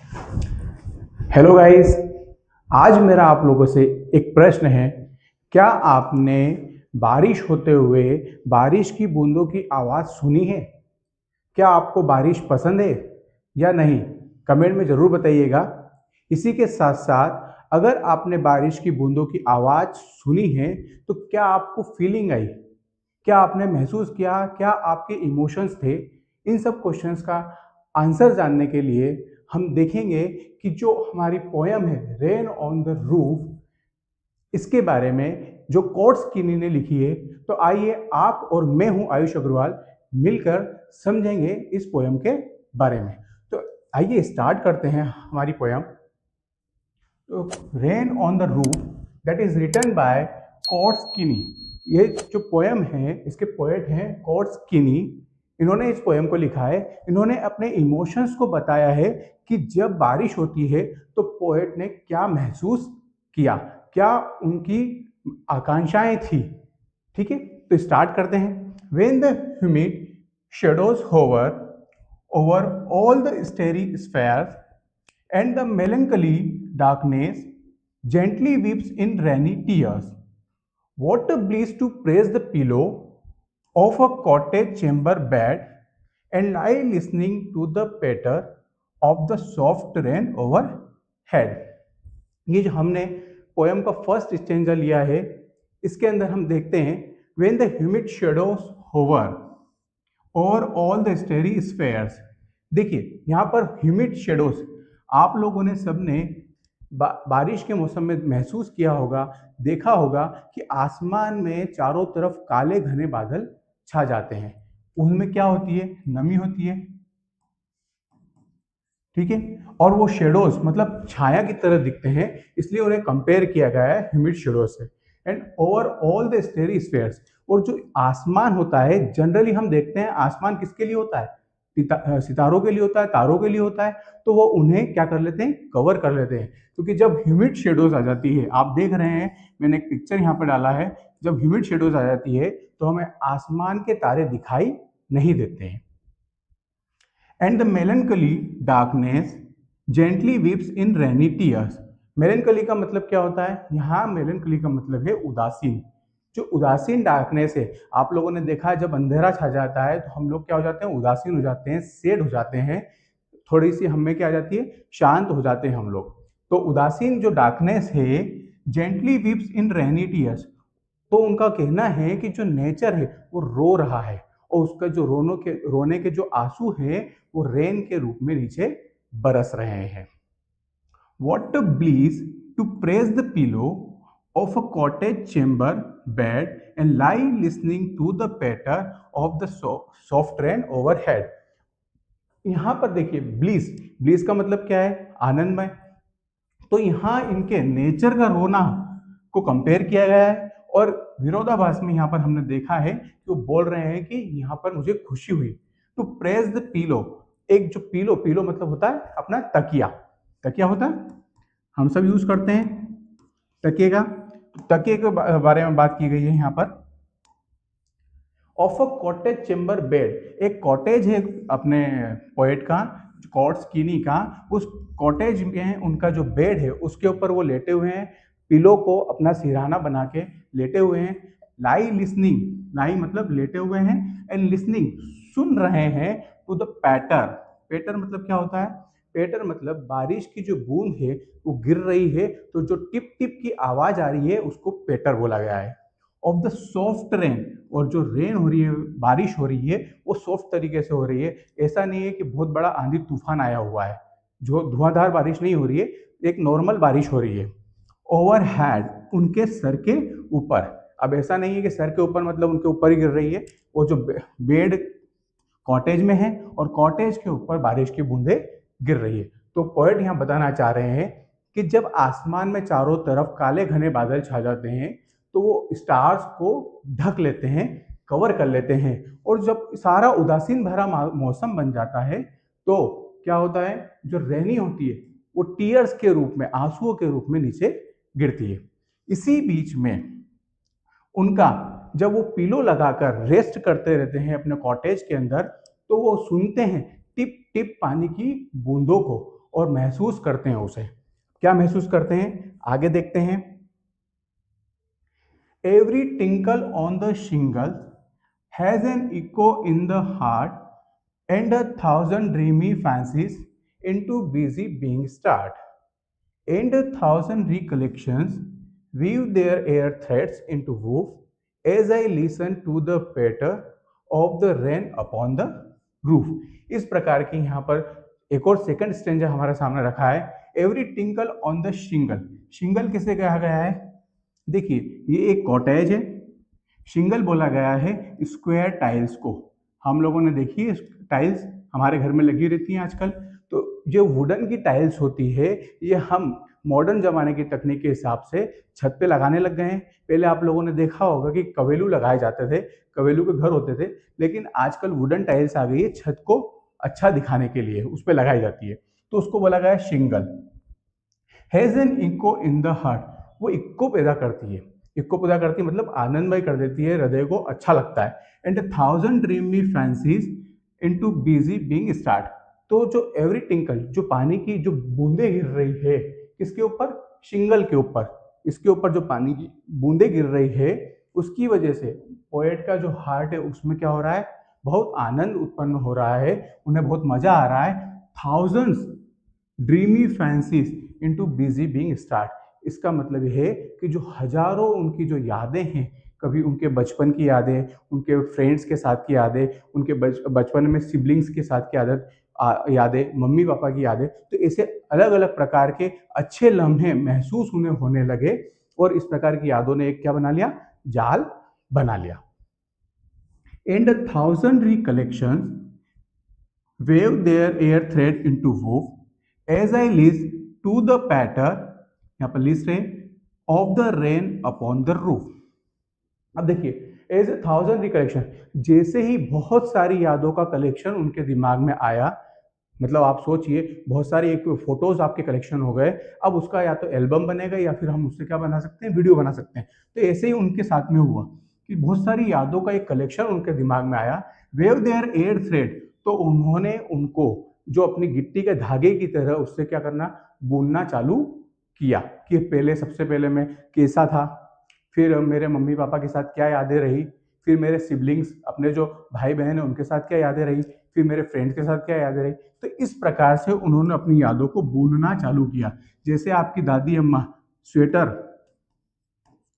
Hello guys. आज मेरा आप लोगों से एक प्रश्न है। क्या आपने बारिश होते हुए बारिश की बूंदों की आवाज़ सुनी है? क्या आपको बारिश पसंद है या नहीं? कमेंट में ज़रूर बताइएगा। इसी के साथ साथ अगर आपने बारिश की बूंदों की आवाज़ सुनी है तो क्या आपको फीलिंग आई? क्या आपने महसूस किया? क्या आपके इमोशंस थे? इन सब क्वेश्चंस का आंसर जानने के लिए हम देखेंगे कि जो हमारी पोयम है रेन ऑन द रूफ, इसके बारे में जो कोट्स किनी ने लिखी है। तो आइए आप और मैं हूं आयुष अग्रवाल मिलकर समझेंगे इस पोयम के बारे में। तो आइए स्टार्ट करते हैं हमारी पोयम। तो rain on the roof that is written by Coates Kinney. ये जो पोयम है इसके पोएट हैं कोट्स किनी। इन्होंने इस पोयम को लिखा है। इन्होंने अपने इमोशंस को बताया है कि जब बारिश होती है तो पोएट ने क्या महसूस किया, क्या उनकी आकांक्षाएं थी। ठीक है, तो स्टार्ट करते हैं। When the humid shadows hover over all the starry spheres and the melancholy darkness gently weeps in rainy tears. What a bliss to praise the pillow of a cottage chamber bed and lie listening to the patter of the soft rain overhead. ये जो हमने poem का first stanza लिया है, इसके अंदर हम देखते हैं when the humid shadows hover over all the starry spheres। देखिए यहाँ पर ह्यूमिड शेडोज आप लोगों ने सबने बारिश के मौसम में महसूस किया होगा, देखा होगा कि आसमान में चारों तरफ काले घने बादल छा जाते हैं। उनमें क्या होती है? नमी होती है। ठीक है, और वो शेडोज मतलब छाया की तरह दिखते हैं, इसलिए उन्हें कंपेयर किया गया है ह्यूमिड शेडोज से। And over all the starry spheres, और जो आसमान होता है जनरली हम देखते हैं आसमान किसके लिए होता है? सितारों के लिए होता है, तारों के लिए होता है। तो वो उन्हें क्या कर लेते हैं? कवर कर लेते हैं। क्योंकि जब ह्यूमिड शेडोज आ जाती है, आप देख रहे हैं मैंने एक पिक्चर यहाँ पर डाला है, जब ह्यूमिड शेडोज आ जाती है तो हमें आसमान के तारे दिखाई नहीं देते हैं। And the मेलनकली darkness gently weeps in rainy tears. मेलनकली का मतलब क्या होता है? यहाँ मेलनकली का मतलब है उदासीन। जो उदासीन डार्कनेस है, आप लोगों ने देखा है जब अंधेरा छा जाता है तो हम लोग क्या हो जाते हैं? उदासीन हो जाते हैं, सेड हो जाते हैं, थोड़ी सी हमें क्या आ जाती है? शांत हो जाते हैं हम लोग। तो उदासीन जो डार्कनेस है, जेंटली वीप्स इन रेनी टीयर्स, तो उनका कहना है कि जो नेचर है वो रो रहा है और उसका जो रोने के जो आंसू हैं वो रेन के रूप में नीचे बरस रहे हैं। What a bliss to praise the pillow of a cottage chamber bed and lie listening to the patter of the soft rain overhead। यहाँ पर देखिए ब्लिस, ब्लिस का मतलब क्या है? आनंदमय। तो यहाँ इनके नेचर का रोना को कंपेयर किया गया है और विरोधाभास में यहाँ पर हमने देखा है कि वो बोल रहे हैं कि यहाँ पर मुझे खुशी हुई। टू प्रेज द पिलो, एक जो पिलो, पिलो मतलब होता है अपना तकिया, तकिया होता है, हम सब यूज करते हैं तकिए का। तकिए के बारे में बात की गई है यहाँ पर। Of a cottage chamber bed, एक कॉटेज है अपने पोएट का, कोट्स किनी का। उस कॉटेज में उनका जो बेड है उसके ऊपर वो लेटे हुए हैं, पिलो को अपना सिरहाना बना के लेटे हुए हैं। लाई लिसनिंग, लाई मतलब लेटे हुए हैं, एंड लिसनिंग सुन रहे हैं टू द पैटर। पैटर मतलब क्या होता है? पैटर मतलब बारिश की जो बूंद है वो गिर रही है तो जो टिप टिप की आवाज आ रही है उसको पैटर बोला गया है। ऑफ द सॉफ्ट रेन, और जो रेन हो रही है, बारिश हो रही है, वो सॉफ्ट तरीके से हो रही है। ऐसा नहीं है कि बहुत बड़ा आंधी तूफान आया हुआ है, जो धुआंधार बारिश नहीं हो रही है, एक नॉर्मल बारिश हो रही है। ओवरहेड, उनके सर के ऊपर। अब ऐसा नहीं है कि सर के ऊपर मतलब उनके ऊपर ही गिर रही है, वो जो बेड कॉटेज में है और कॉटेज के ऊपर बारिश की बूंदें गिर रही है। तो पोएट यहाँ बताना चाह रहे हैं कि जब आसमान में चारों तरफ काले घने बादल छा जाते हैं तो वो स्टार्स को ढक लेते हैं, कवर कर लेते हैं, और जब सारा उदासीन भरा मौसम बन जाता है तो क्या होता है? जो रेनी होती है वो टीयर्स के रूप में, आंसुओं के रूप में नीचे गिरती है। इसी बीच में उनका जब वो पिलो लगाकर रेस्ट करते रहते हैं अपने कॉटेज के अंदर, तो वो सुनते हैं टिप टिप पानी की बूंदों को, और महसूस करते हैं उसे। क्या महसूस करते हैं, आगे देखते हैं। Every tinkle on the shingle has an echo in the heart and 1,000 dreamy fancies into busy being start, and 1,000 recollections weave their air threads into woof as I listen to the patter of the rain upon the roof। इस प्रकार की यहाँ पर एक और second stanza हमारे सामने रखा है। Every tinkle on the shingle, शिंगल किसे कहा गया है, देखिए ये एक कॉटेज है, शिंगल बोला गया है स्क्वायर टाइल्स को। हम लोगों ने देखी है टाइल्स हमारे घर में लगी रहती हैं आजकल, तो जो वुडन की टाइल्स होती है ये हम मॉडर्न ज़माने की तकनीक के हिसाब से छत पे लगाने लग गए हैं। पहले आप लोगों ने देखा होगा कि कवेलू लगाए जाते थे, कवेलू के घर होते थे, लेकिन आजकल वुडन टाइल्स आ गई है, छत को अच्छा दिखाने के लिए उस पर लगाई जाती है, तो उसको बोला गया shingle. Has an echo in the heart, वो इको पैदा करती है, इको पैदा करती है मतलब आनंदमय कर देती है, हृदय को अच्छा लगता है। And 1,000 dreamy fancies into busy being start, तो जो एवरी टिंकल, जो पानी की जो बूंदे गिर रही है किसके ऊपर, शिंगल के ऊपर, इसके ऊपर जो पानी की बूंदे गिर रही है उसकी वजह से पोएट का जो हार्ट है उसमें क्या हो रहा है, बहुत आनंद उत्पन्न हो रहा है, उन्हें बहुत मजा आ रहा है। Thousands dreamy fancies into busy being start, इसका मतलब ये है कि जो हजारों उनकी जो यादें हैं, कभी उनके बचपन की यादें, उनके फ्रेंड्स के साथ की यादें, उनके बचपन में सिबलिंग्स के साथ की यादें, मम्मी पापा की यादें, तो ऐसे अलग अलग प्रकार के अच्छे लम्हे महसूस उन्हें होने लगे और इस प्रकार की यादों ने एक क्या बना लिया, जाल बना लिया। And 1,000 recollections weave their air thread into woof as I list to the patter, यहाँ पर लिस्ट है, of the rain upon the roof. अब देखिए एज 1,000 रिकलेक्शन, जैसे ही बहुत सारी यादों का कलेक्शन उनके दिमाग में आया, मतलब आप सोचिए बहुत सारी एक फोटोज आपके कलेक्शन हो गए, अब उसका या तो एल्बम बनेगा या फिर हम उससे क्या बना सकते हैं, वीडियो बना सकते हैं। तो ऐसे ही उनके साथ में हुआ कि बहुत सारी यादों का एक कलेक्शन उनके दिमाग में आया। वेव देयर एयर थ्रेड, तो उन्होंने उनको जो अपनी गिट्टी के धागे की तरह उससे क्या करना, बुनना चालू किया कि पहले सबसे पहले मैं कैसा था, फिर मेरे मम्मी पापा के साथ क्या यादें रही, फिर मेरे सिबलिंग्स, अपने जो भाई बहन हैं उनके साथ क्या यादें रही, फिर मेरे फ्रेंड्स के साथ क्या यादें रही। तो इस प्रकार से उन्होंने अपनी यादों को बुनना चालू किया। जैसे आपकी दादी अम्मा स्वेटर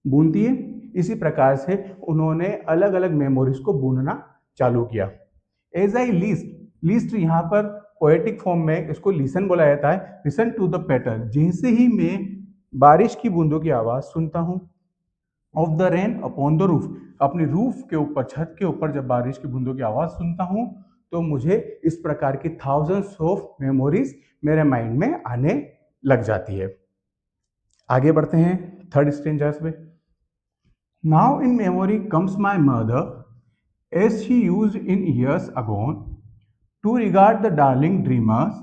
बुनती है, इसी प्रकार से उन्होंने अलग अलग मेमोरीज को बुनना चालू किया। एज आई लिस्ट, लिस्ट यहाँ पर पोएटिक फॉर्म में इसको लिसन बोला जाता है, लिसन टू द पैटर, जैसे ही मैं बारिश की बूंदों की आवाज़ सुनता हूँ, of the rain upon the roof, अपनी रूफ के ऊपर, छत के ऊपर जब बारिश की बूंदों की आवाज़ सुनता हूँ तो मुझे इस प्रकार की थाउजेंड्स ऑफ मेमोरीज मेरे माइंड में आने लग जाती है। आगे बढ़ते हैं थर्ड स्ट्रेंजर्स में। Now in memory comes my mother as she used in years agone to regard the darling dreamers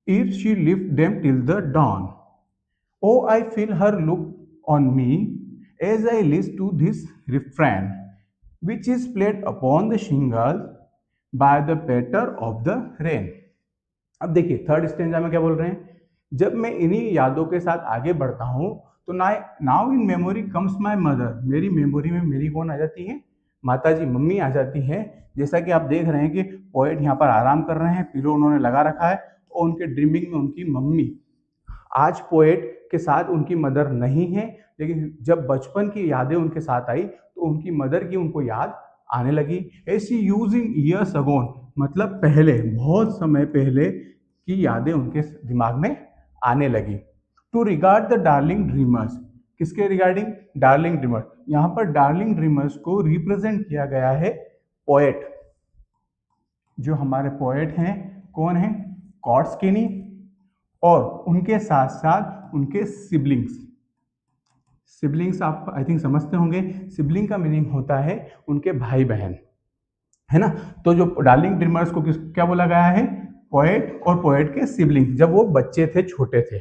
if she left them till the dawn. Oh I feel her look on me as I listen to this refrain, which is played upon the shingle by the patter of the rain। अब देखिए third stanza में क्या बोल रहे हैं, जब मैं इन्हीं यादों के साथ आगे बढ़ता हूँ तो now in memory comes my mother, मेरी मेमोरी में मेरी कौन आ जाती है, माता जी, मम्मी आ जाती है। जैसा कि आप देख रहे हैं कि पोएट यहाँ पर आराम कर रहे हैं, पिलो उन्होंने लगा रखा है और उनके ड्रीमिंग में उनकी मम्मी, आज पोएट के साथ उनकी मदर नहीं है, लेकिन जब बचपन की यादें उनके साथ आई तो उनकी मदर की उनको याद आने लगी। ऐसी यूजिंग ईयर्स अगोन, मतलब पहले, बहुत समय पहले की यादें उनके दिमाग में आने लगी। To regard the darling dreamers, किसके रिगार्डिंग, डार्लिंग ड्रीमर्स। यहाँ पर डार्लिंग ड्रीमर्स को रिप्रेजेंट किया गया है पोएट, जो हमारे पोएट हैं कौन है, कॉट्सकिनी, और उनके साथ साथ उनके सिबलिंग्स। सिबलिंग्स आप आई थिंक समझते होंगे, सिबलिंग का मीनिंग होता है उनके भाई बहन, है ना। तो जो डार्लिंग ड्रीमर्स को क्या बोला गया है, पोएट और पोएट के सिबलिंग, जब वो बच्चे थे, छोटे थे।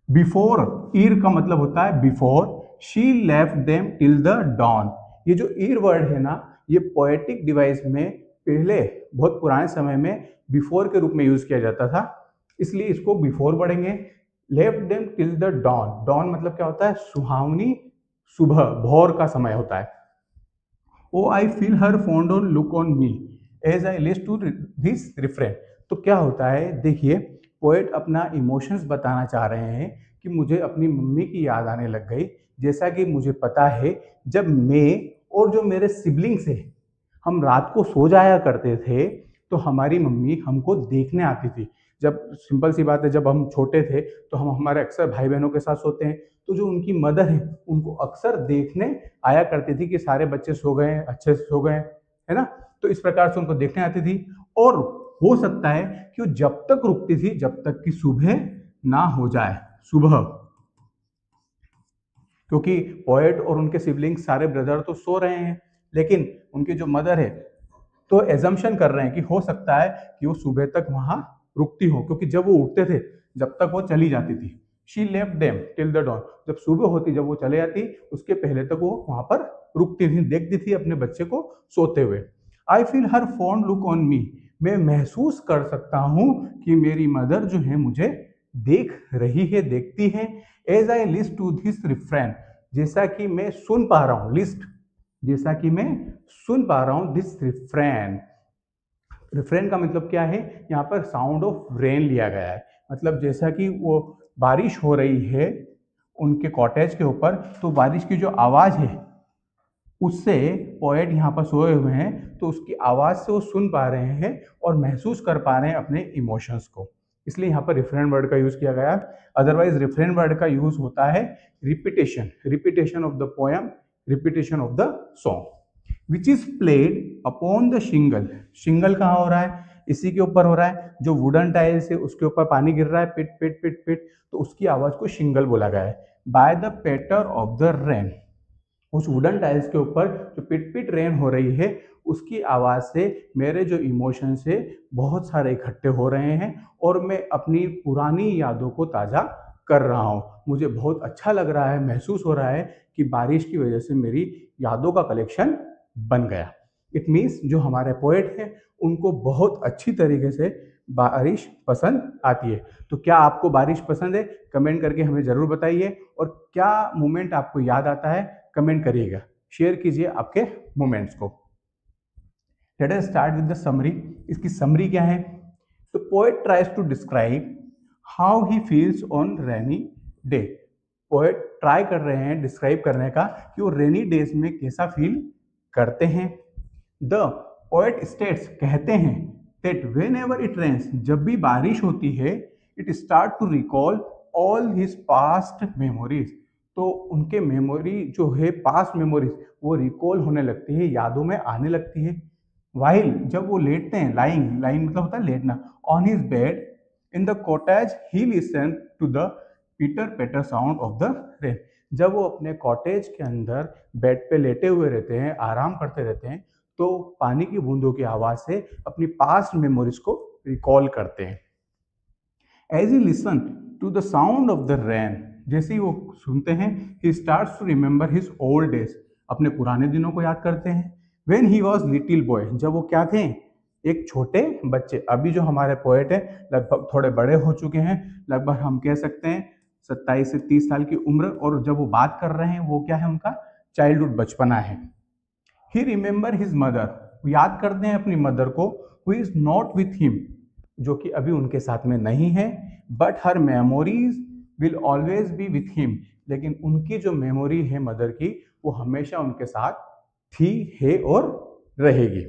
बिफोर, ईर का मतलब होता है before, she left them till the dawn. ये जो ईर वर्ड है ना, ये पोएटिक डिवाइस में पहले बहुत पुराने समय में बिफोर के रूप में यूज किया जाता था। इसलिए इसको बिफोर पढ़ेंगे। Left them till the dawn. Dawn मतलब क्या होता है? सुहावनी सुबह, भोर का समय होता है। Oh I feel her fond on look on me as I list to this refrain. तो क्या होता है, देखिए पोएट अपना इमोशंस बताना चाह रहे हैं कि मुझे अपनी मम्मी की याद आने लग गई। जैसा कि मुझे पता है, जब मैं और जो मेरे सिबलिंग्स हैं, हम रात को सो जाया करते थे, तो हमारी मम्मी हमको देखने आती थी। जब सिंपल सी बात है, जब हम छोटे थे तो हम हमारे अक्सर भाई बहनों के साथ सोते हैं, तो जो उनकी मदर है उनको अक्सर देखने आया करती थी कि सारे बच्चे सो गए हैं, अच्छे से सो गए हैं, है ना। तो इस प्रकार से उनको देखने आती थी। और हो सकता है कि वो जब तक रुकती थी जब तक कि सुबह ना हो जाए, सुबह। क्योंकि पोएट और उनके सिबलिंग्स सारे ब्रदर तो सो रहे हैं, लेकिन उनकी जो मदर है तो एजम्पशन कर रहे हैं कि हो सकता है कि वो सुबह तक वहां रुकती हो, क्योंकि जब वो उठते थे जब तक वो चली जाती थी। She left them till the dawn. जब सुबह होती, जब वो चले जाती, उसके पहले तक वो वहां पर रुकती थी, देखती थी अपने बच्चे को सोते हुए। आई feel her fond look on मी। मैं महसूस कर सकता हूं कि मेरी मदर जो है मुझे देख रही है, देखती है। As I list to this refrain. जैसा कि मैं सुन पा रहा हूं, लिस्ट, जैसा कि मैं सुन पा रहा हूं दिस रिफ्रेन। रिफ्रेन का मतलब क्या है? यहाँ पर साउंड ऑफ रेन लिया गया है। मतलब जैसा कि वो बारिश हो रही है उनके कॉटेज के ऊपर, तो बारिश की जो आवाज़ है उससे पोएट यहाँ पर सोए हुए हैं, तो उसकी आवाज़ से वो सुन पा रहे हैं और महसूस कर पा रहे हैं अपने इमोशंस को। इसलिए यहाँ पर रिफ्रेन वर्ड का यूज़ किया गया। अदरवाइज रिफ्रेन वर्ड का यूज़ होता है repetition, repetition of the poem, repetition of the song which is played upon the shingle. Shingle कहाँ हो रहा है? इसी के ऊपर हो रहा है। जो वुडन टाइल्स है उसके ऊपर पानी गिर रहा है, पिट पिट पिट पिट, तो उसकी आवाज़ को शिंगल बोला गया है। By the patter of the rain. उस वुडन टाइल्स के ऊपर जो पिट पिट रेन हो रही है उसकी आवाज़ से मेरे जो इमोशंस है बहुत सारे इकट्ठे हो रहे हैं और मैं अपनी पुरानी यादों को ताज़ा कर रहा हूँ। मुझे बहुत अच्छा लग रहा है, महसूस हो रहा है कि बारिश की वजह से मेरी यादों का कलेक्शन बन गया। इट मीन्स जो हमारे पोएट हैं उनको बहुत अच्छी तरीके से बारिश पसंद आती है। तो क्या आपको बारिश पसंद है? कमेंट करके हमें ज़रूर बताइए। और क्या मोमेंट आपको याद आता है कमेंट करिएगा, शेयर कीजिए आपके मोमेंट्स को। Let us start with the summary. इसकी समरी क्या है? तो poet tries to describe how he feels on rainy day. Poet try कर रहे हैं डिस्क्राइब करने का कि वो रेनी डेज में कैसा फील करते हैं। द पोएट स्टेट्स, कहते हैं, that whenever it rains, जब भी बारिश होती है, it start to recall all his past memories. तो उनके मेमोरी जो है, पास्ट मेमोरीज, वो रिकॉल होने लगती है, यादों में आने लगती है। वाइल, जब वो लेटते हैं, लाइंग, लाइंग मतलब होता है लेटना, on his bed in the cottage he listen to the pitter patter sound of the rain. जब वो अपने कॉटेज के अंदर बेड पे लेटे हुए रहते हैं, आराम करते रहते हैं, तो पानी की बूंदों की आवाज़ से अपनी पास्ट मेमोरीज को रिकॉल करते हैं। As he listen to the sound of the rain, जैसे ही वो सुनते हैं, he starts to remember his old days, अपने पुराने दिनों को याद करते हैं। When he was little boy, जब वो क्या थे? एक छोटे बच्चे। अभी जो हमारे पोएट हैं लगभग थोड़े बड़े हो चुके हैं, लगभग हम कह सकते हैं 27 से 30 साल की उम्र, और जब वो बात कर रहे हैं वो क्या है? उनका चाइल्डहुड, बचपना है। ही रिमेंबर हिज मदर, याद करते हैं अपनी मदर को, who is not with him, जो कि अभी उनके साथ में नहीं है। But her memories will always be with him, लेकिन उनकी जो मेमोरी है मदर की, वो हमेशा उनके साथ थी, है और रहेगी।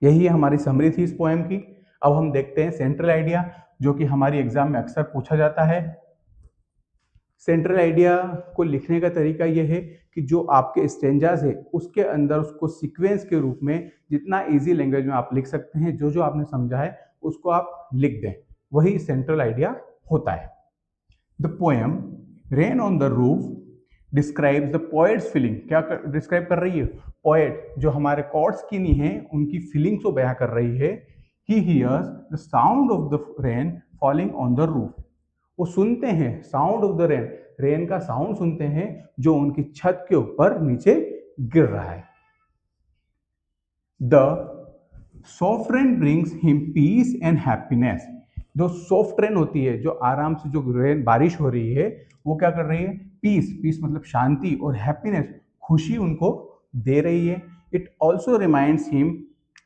यही हमारी समरी थी इस पोएम की। अब हम देखते हैं सेंट्रल आइडिया, जो कि हमारी एग्जाम में अक्सर पूछा जाता है। सेंट्रल आइडिया को लिखने का तरीका यह है कि जो आपके स्टेंजाज है उसके अंदर उसको सीक्वेंस के रूप में जितना इजी लैंग्वेज में आप लिख सकते हैं, जो जो आपने समझा है उसको आप लिख दें, वही सेंट्रल आइडिया होता है। The poem rain on the roof describes the poets feeling. क्या डिस्क्राइब कर रही है? पोएट जो हमारे कॉर्ड्स की नहीं है उनकी फीलिंग्स को बयां कर रही है। He hears the sound of the rain falling on the roof, वो सुनते हैं sound of the rain, rain का साउंड सुनते हैं जो उनकी छत के ऊपर नीचे गिर रहा है। The soft rain brings him peace and happiness, जो सॉफ्ट रेन होती है, जो आराम से जो रेन बारिश हो रही है, वो क्या कर रही है, पीस, पीस मतलब शांति और हैप्पीनेस, खुशी उनको दे रही है। It also reminds him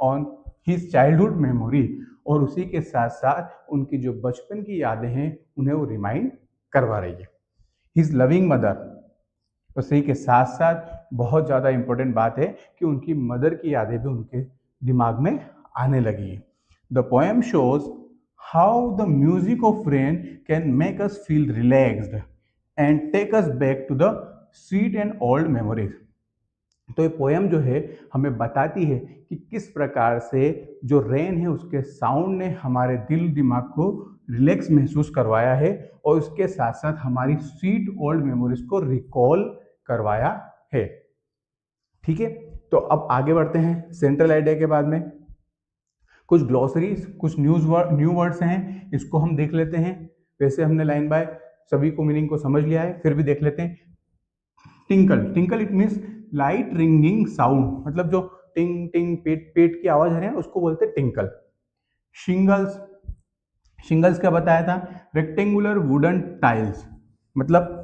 on his childhood memory, और उसी के साथ साथ उनकी जो बचपन की यादें हैं उन्हें वो रिमाइंड करवा रही है। हिज लविंग मदर, उसी के साथ साथ बहुत ज़्यादा इंपॉर्टेंट बात है कि उनकी मदर की यादें भी उनके दिमाग में आने लगी है। The poem shows how the music of rain can make us feel relaxed and take us back to the sweet and old memories. तो ये पोएम जो है हमें बताती है कि किस प्रकार से जो रेन है उसके साउंड ने हमारे दिल दिमाग को रिलैक्स महसूस करवाया है, और उसके साथ साथ हमारी स्वीट ओल्ड मेमोरीज को रिकॉल करवाया है। ठीक है, तो अब आगे बढ़ते हैं सेंट्रल आइडिया के बाद में। कुछ ग्लॉसरीज, कुछ न्यू वर्ड्स हैं, इसको हम देख लेते हैं। वैसे हमने लाइन बाय सभी को मीनिंग को समझ लिया है, फिर भी देख लेते हैं। Tinkle, tinkle it means light ringing sound, मतलब जो टिंग टिंग पेट पेट की आवाज है उसको बोलते हैं टिंकल। शिंगल्स, शिंगल्स क्या बताया था, रेक्टेंगुलर वुडन टाइल्स, मतलब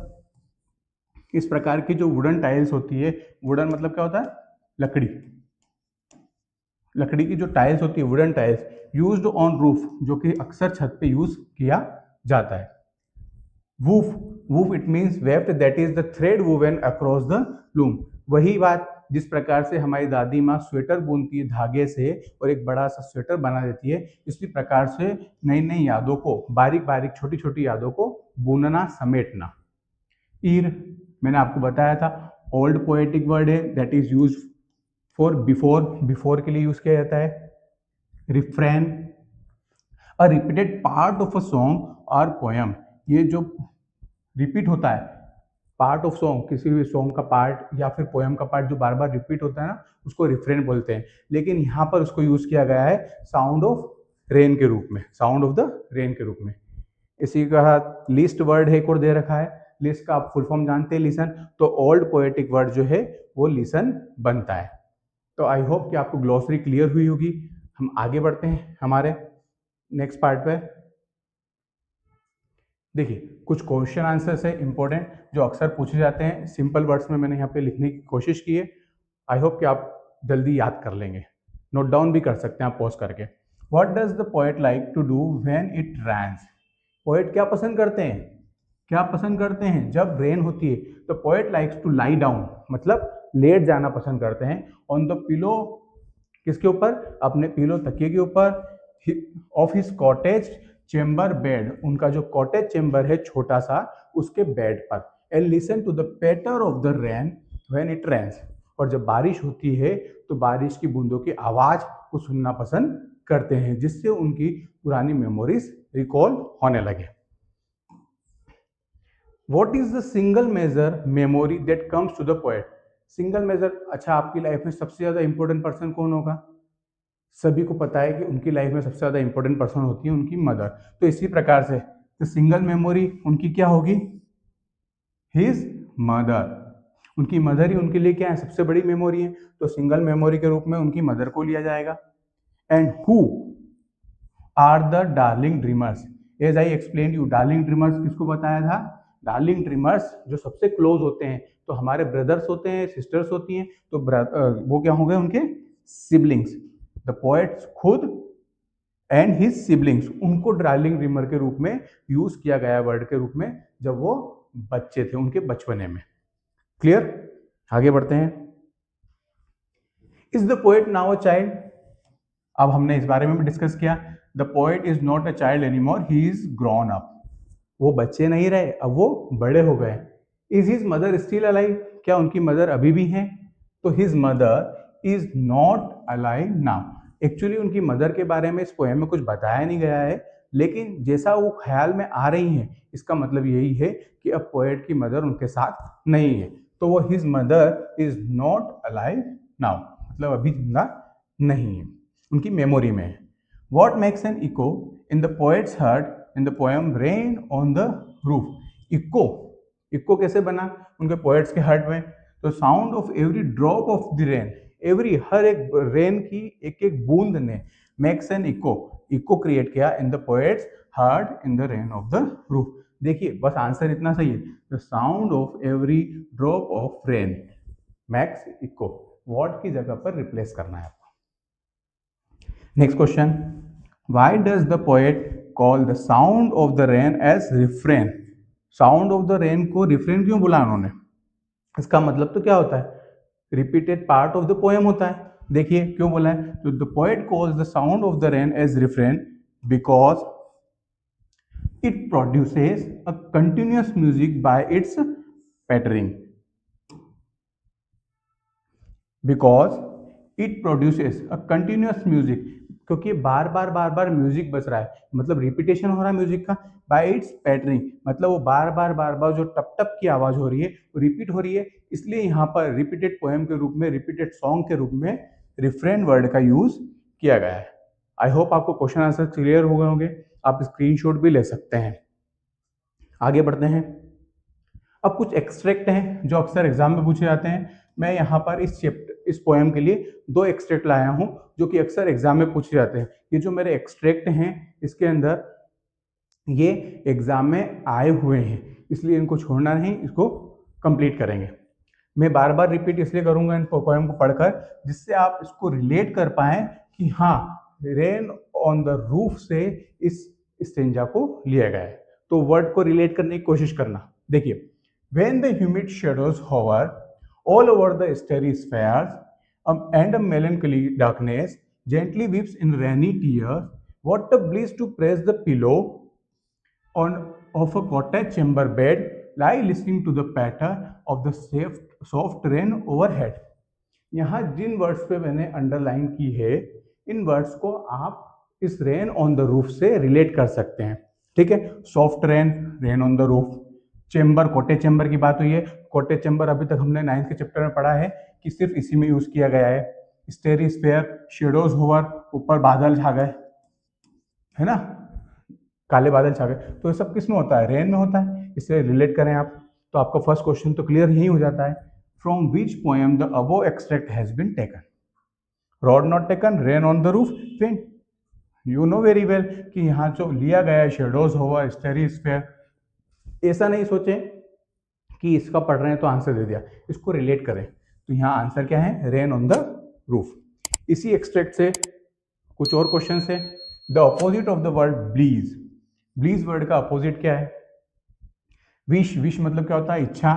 इस प्रकार की जो वुडन टाइल्स होती है, वुडन मतलब क्या होता है, लकड़ी, लकड़ी की जो टाइल्स होती है wooden tiles, used on roof, जो कि अक्सर छत पे यूज किया जाता है। Woof, woof it means weft, that is the thread woven across the loom, वही बात जिस प्रकार से हमारी दादी माँ स्वेटर बुनती है धागे से और एक बड़ा सा स्वेटर बना देती है, इसी प्रकार से नई नई यादों को, बारीक बारीक छोटी छोटी यादों को बुनना समेटना। ईर, मैंने आपको बताया था ओल्ड पोएटिक वर्ड है, that is use for before, before के लिए यूज किया जाता है। Refrain, a repeated part of a song और पोएम, ये जो रिपीट होता है पार्ट ऑफ सॉन्ग, किसी भी सॉन्ग का पार्ट या फिर पोएम का पार्ट जो बार बार रिपीट होता है ना, उसको रिफ्रेन बोलते हैं। लेकिन यहाँ पर उसको यूज किया गया है साउंड ऑफ रेन के रूप में, साउंड ऑफ द रेन के रूप में। इसी का लिस्ट वर्ड है, एक और दे रखा है, लिस्ट का आप फुल फॉर्म जानते हैं, लिसन, तो ओल्ड पोएटिक वर्ड जो है वो लिसन बनता है। तो आई होप कि आपको ग्लॉसरी क्लियर हुई होगी। हम आगे बढ़ते हैं हमारे नेक्स्ट पार्ट पे। देखिए कुछ क्वेश्चन आंसर्स है इंपॉर्टेंट जो अक्सर पूछे जाते हैं, सिंपल वर्ड्स में मैंने यहाँ पे लिखने की कोशिश की है। आई होप कि आप जल्दी याद कर लेंगे, नोट डाउन भी कर सकते हैं आप पॉज करके। What does the poet like to do when it rains, poet क्या पसंद करते हैं, क्या पसंद करते हैं जब रेन होती है? तो poet likes to lie down, मतलब लेट जाना पसंद करते हैं, ऑन द पिलो, किसके ऊपर, अपने पिलो तकिए के ऊपर, of his cottage chamber bed, उनका जो कॉटेज चेम्बर है छोटा सा, उसके बेड पर, and listen to the patter of the rain when it rains, और जब बारिश होती है तो बारिश की बूंदों की आवाज को सुनना पसंद करते हैं, जिससे उनकी पुरानी मेमोरीज रिकॉल होने लगे। What is the single measure memory that comes to the poet? Single major, अच्छा आपकी लाइफ में सबसे ज्यादा इंपॉर्टेंट पर्सन कौन होगा? सभी को पता है कि उनकी लाइफ में सबसे ज्यादा इंपॉर्टेंट पर्सन होती है उनकी मदर। तो इसी प्रकार से तो सिंगल मेमोरी उनकी क्या होगी? हिज मदर, उनकी मदर ही उनके लिए क्या है, सबसे बड़ी मेमोरी है, तो सिंगल मेमोरी के रूप में उनकी मदर को लिया जाएगा। And who are the darling dreamers, as I explain you, darling dreamers किसको बताया था? डार्लिंग ड्रीमर्स जो सबसे क्लोज होते हैं, तो हमारे ब्रदर्स होते हैं, सिस्टर्स होती हैं, तो वो क्या होंगे, उनके सिबलिंग्स। द पोएट्स खुद एंड हिज सिबलिंग्स, उनको डार्लिंग ड्रीमर के रूप में यूज किया गया वर्ड के रूप में जब वो बच्चे थे, उनके बचपने में। क्लियर? आगे बढ़ते हैं। Is the poet now a child, अब हमने इस बारे में भी डिस्कस किया। The poet is not a child anymore, he is grown up, वो बच्चे नहीं रहे, अब वो बड़े हो गए। Is his mother still alive, क्या उनकी मदर अभी भी हैं? तो his mother is not alive now, actually उनकी मदर के बारे में इस पोएम में कुछ बताया नहीं गया है, लेकिन जैसा वो ख्याल में आ रही हैं, इसका मतलब यही है कि अब पोएट की मदर उनके साथ नहीं है, तो वो his mother is not alive now, मतलब अभी जिंदा नहीं है, उनकी मेमोरी में है। What makes an echo in the poet's heart in the poem rain on the roof, echo, echo कैसे बना उनके पोएट्स के हार्ट में? तो sound of every drop of the rain, every, हर एक रेन की एक एक बूंद ने makes an echo, echo create किया in the poet's heard in the rain of the roof. देखिए बस आंसर इतना सही है, the sound of every drop of rain makes echo, what की जगह पर रिप्लेस करना है आपको। Next question, why does the poet call the sound of the rain as refrain. Sound of the rain को रिफ्रेन क्यों बोला उन्होंने, इसका मतलब तो क्या होता है, repeated part of the poem होता है। देखिए क्यों बोला है, तो the poet calls the sound of the rain as refrain because it produces a continuous music by its pattering, because it produces a continuous music, क्योंकि बार बार म्यूजिक बज रहा है, मतलब रिपीटेशन हो रहा है म्यूजिक का, बाय इट्स पैटर्निंग, मतलब वो बार बार जो टप टप की आवाज हो रही है वो रिपीट हो रही है, इसलिए यहाँ पर रिपीटेड पोएम के रूप में, रिपीटेड सॉन्ग के रूप में रिफ्रेन वर्ड का यूज किया गया है। आई होप आपको क्वेश्चन आंसर क्लियर हो गए होंगे, आप स्क्रीनशॉट भी ले सकते हैं। आगे बढ़ते हैं, अब कुछ एक्सट्रैक्ट हैं जो अक्सर एग्जाम में पूछे जाते हैं। मैं यहाँ पर इस पोएम के लिए 2 एक्सट्रैक्ट लाया हूँ जो कि अक्सर एग्जाम में पूछे जाते हैं। ये जो मेरे एक्सट्रैक्ट हैं इसके अंदर ये एग्जाम में आए हुए हैं, इसलिए इनको छोड़ना नहीं, इसको कंप्लीट करेंगे। मैं बार बार रिपीट इसलिए करूँगा इन पोएम को पढ़कर, जिससे आप इसको रिलेट कर पाएँ कि हाँ रेन ऑन द रूफ से इस स्टेंजा को लिया गया है। तो वर्ड को रिलेट करने की कोशिश करना। देखिए, when the humid shadows hover all over the starry spheres and a melancholy darkness gently weeps in rainy tears, what a bliss to press the pillow on of a cottage chamber bed, lie listening to the patter of the soft rain overhead। यहाँ जिन words पे मैंने underline की है, इन words को आप इस rain on the roof से relate कर सकते हैं। ठीक है, soft rain, rain on the roof, chamber, cottage chamber की बात हुई है। कॉटेज चेंबर अभी तक हमने 9th के चैप्टर में पढ़ा है कि सिर्फ इसी में यूज किया गया है। स्टेरी स्फेयर, शेडोज होवर, ऊपर बादल छा गए, है ना, काले बादल छा गए, तो ये सब किस में होता है, रेन में होता है। इससे रिलेट करें आप तो आपका फर्स्ट क्वेश्चन तो क्लियर यही हो जाता है। From which poem the above extract has been taken, road not taken, rain on the roof, wind. You know very well कि यहाँ जो लिया गया है शेडोज होवर, स्टेरी स्फेयर, ऐसा नहीं सोचें कि इसका पढ़ रहे हैं तो आंसर दे दिया, इसको रिलेट करें। तो यहाँ आंसर क्या है, रेन ऑन द रूफ। इसी एक्सट्रैक्ट से कुछ और क्वेश्चन है। The opposite of the word bless, bless word का अपोजिट क्या है, विश, विश मतलब क्या होता है, इच्छा,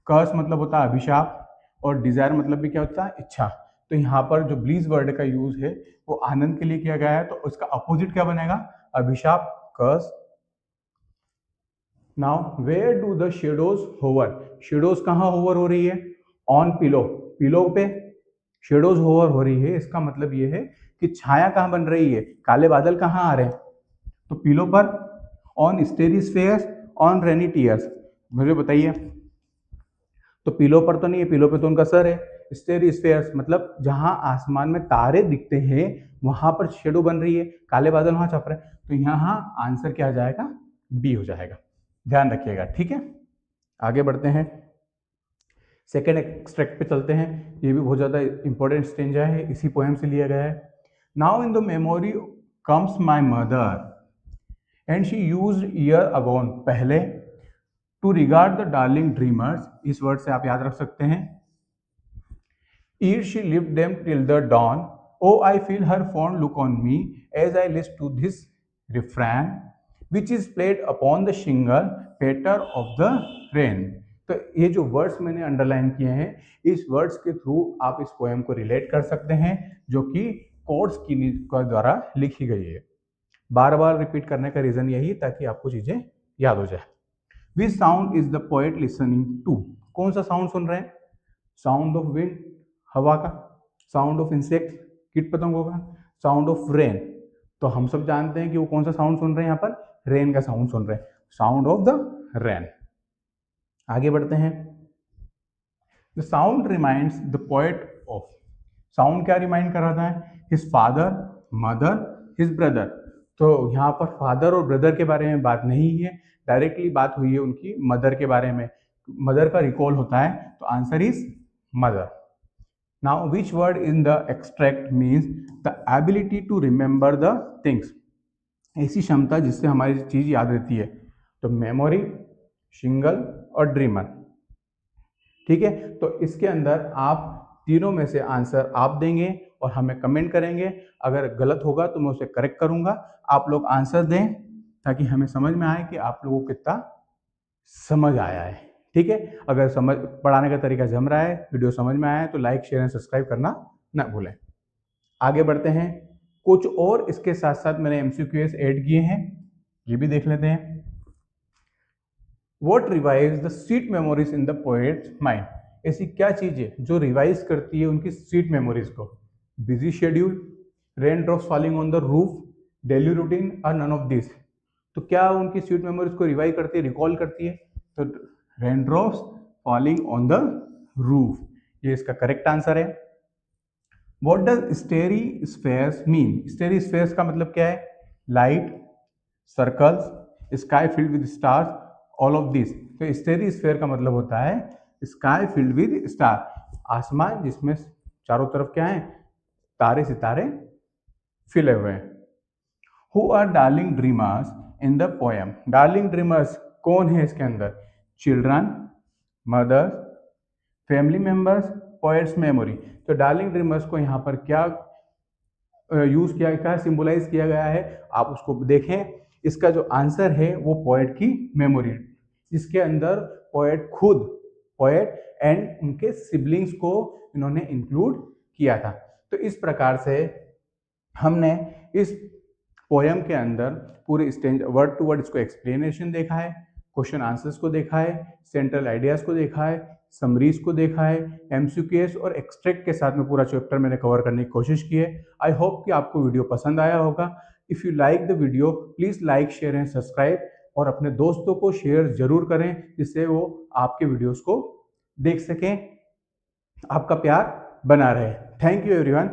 कर्स मतलब होता है अभिशाप, और डिजायर मतलब भी क्या होता है, इच्छा। तो यहाँ पर जो ब्लीज वर्ड का यूज है वो आनंद के लिए किया गया है, तो उसका अपोजिट क्या बनेगा, अभिशाप, curse. Now where do the shadows hover, shadows कहाँ होवर हो रही है, ऑन पिलो, पिलो पे शेडोज होवर हो रही है। इसका मतलब ये है कि छाया कहाँ बन रही है, काले बादल कहाँ आ रहे हैं, तो पिलो पर, on स्टेरी spheres, on rainy tears. मुझे बताइए, तो पिलो पर तो नहीं है, पिलो पे तो उनका सर है। स्टेरी स्फेयर्स मतलब जहां आसमान में तारे दिखते हैं वहां पर शेडो बन रही है, काले बादल वहां छप रहे हैं, तो यहाँ आंसर क्या आ जाएगा, बी हो जाएगा। ध्यान रखिएगा, ठीक है। आगे बढ़ते हैं, सेकेंड एक्सट्रैक्ट पे चलते हैं। ये भी बहुत ज़्यादा इंपॉर्टेंट स्टेंजा है, इसी पोएम से लिया गया है। Now in the memory comes my mother and she used year agone, पहले, to regard the darling dreamers, इस वर्ड से आप याद रख सकते हैं। Ere she lived them till the dawn, oh I feel her fond look on me as I list to this refrain which is played upon the shingle patter of the rain। तो ये जो words मैंने underline किए हैं, इस words के through आप इस पोएम को रिलेट कर सकते हैं, जो कि कोर्ट्स की द्वारा लिखी गई है। बार बार रिपीट करने का रीजन यही, ताकि आपको चीजें याद हो जाए। Which sound is the poet listening to, कौन सा साउंड सुन रहे हैं, साउंड ऑफ विंड, हवा का, साउंड ऑफ इंसेक्ट, कीट पतंगों का, साउंड ऑफ रेन। तो हम सब जानते हैं कि वो कौन सा साउंड सुन रहे हैं, यहाँ पर रेन का साउंड सुन रहे हैं, साउंड ऑफ द रेन। आगे बढ़ते हैं, the sound reminds the poet of, sound क्या रिमाइंड कर रहा था, his father, mother, his brother. तो यहाँ पर फादर और ब्रदर के बारे में बात नहीं है, डायरेक्टली बात हुई है उनकी मदर के बारे में, मदर का रिकॉल होता है, तो answer is mother. Now which word in the extract means the ability to remember the things, ऐसी क्षमता जिससे हमारी चीज़ याद रहती है। तो मेमोरी, सिंगल और ड्रीमर। ठीक है, तो इसके अंदर आप तीनों में से आंसर आप देंगे और हमें कमेंट करेंगे। अगर गलत होगा तो मैं उसे करेक्ट करूंगा। आप लोग आंसर दें ताकि हमें समझ में आए कि आप लोगों को कितना समझ आया है। ठीक है, अगर समझ पढ़ाने का तरीका जम रहा है, वीडियो समझ में आया है तो लाइक, शेयर एंड सब्सक्राइब करना ना भूलें। आगे बढ़ते हैं। कुछ और इसके साथ साथ मैंने MCQs ऐड किए हैं, ये भी देख लेते हैं। What revives the sweet memories in the poet's mind? ऐसी क्या चीज़ है जो रिवाइज करती है उनकी स्वीट मेमोरीज को? Busy schedule, rain drops falling on the roof, daily routine और नन ऑफ दिस। तो क्या उनकी स्वीट मेमोरीज को रिवाइव करती है, रिकॉल करती है? तो rain drops falling on the roof, ये इसका करेक्ट आंसर है। What does स्टेरी spheres mean? स्टेरी spheres का मतलब क्या है? Light, circles, sky filled with stars, all of this. तो स्टेरी स्फेयर का मतलब होता है स्काई फिल्ड विद स्टार, आसमान जिसमें चारों तरफ क्या है? तारे सितारे फिले हुए हैं। Who are darling dreamers in the poem? Darling dreamers कौन है इसके अंदर? Children, mothers, family members, poets memory. तो डार्लिंग ड्रीमर्स को यहाँ पर क्या यूज किया, क्या सिंबलाइज किया गया है, आप उसको देखें। इसका जो आंसर है वो पोएट की मेमोरी, जिसके अंदर पोएट खुद, पोएट एंड उनके सिबलिंग्स को इन्होंने इंक्लूड किया था। तो इस प्रकार से हमने इस पोयम के अंदर पूरे स्टेंज वर्ड टू वर्ड इसको एक्सप्लेनेशन देखा है, क्वेश्चन आंसर्स को देखा है, सेंट्रल आइडियाज को देखा है, समरीज को देखा है, MCQs और एक्सट्रैक्ट के साथ में पूरा चैप्टर मैंने कवर करने की कोशिश की है। आई होप कि आपको वीडियो पसंद आया होगा। If you like the video please like, share and subscribe, और अपने दोस्तों को शेयर जरूर करें जिससे वो आपके वीडियोस को देख सकें। आपका प्यार बना रहे। Thank you everyone.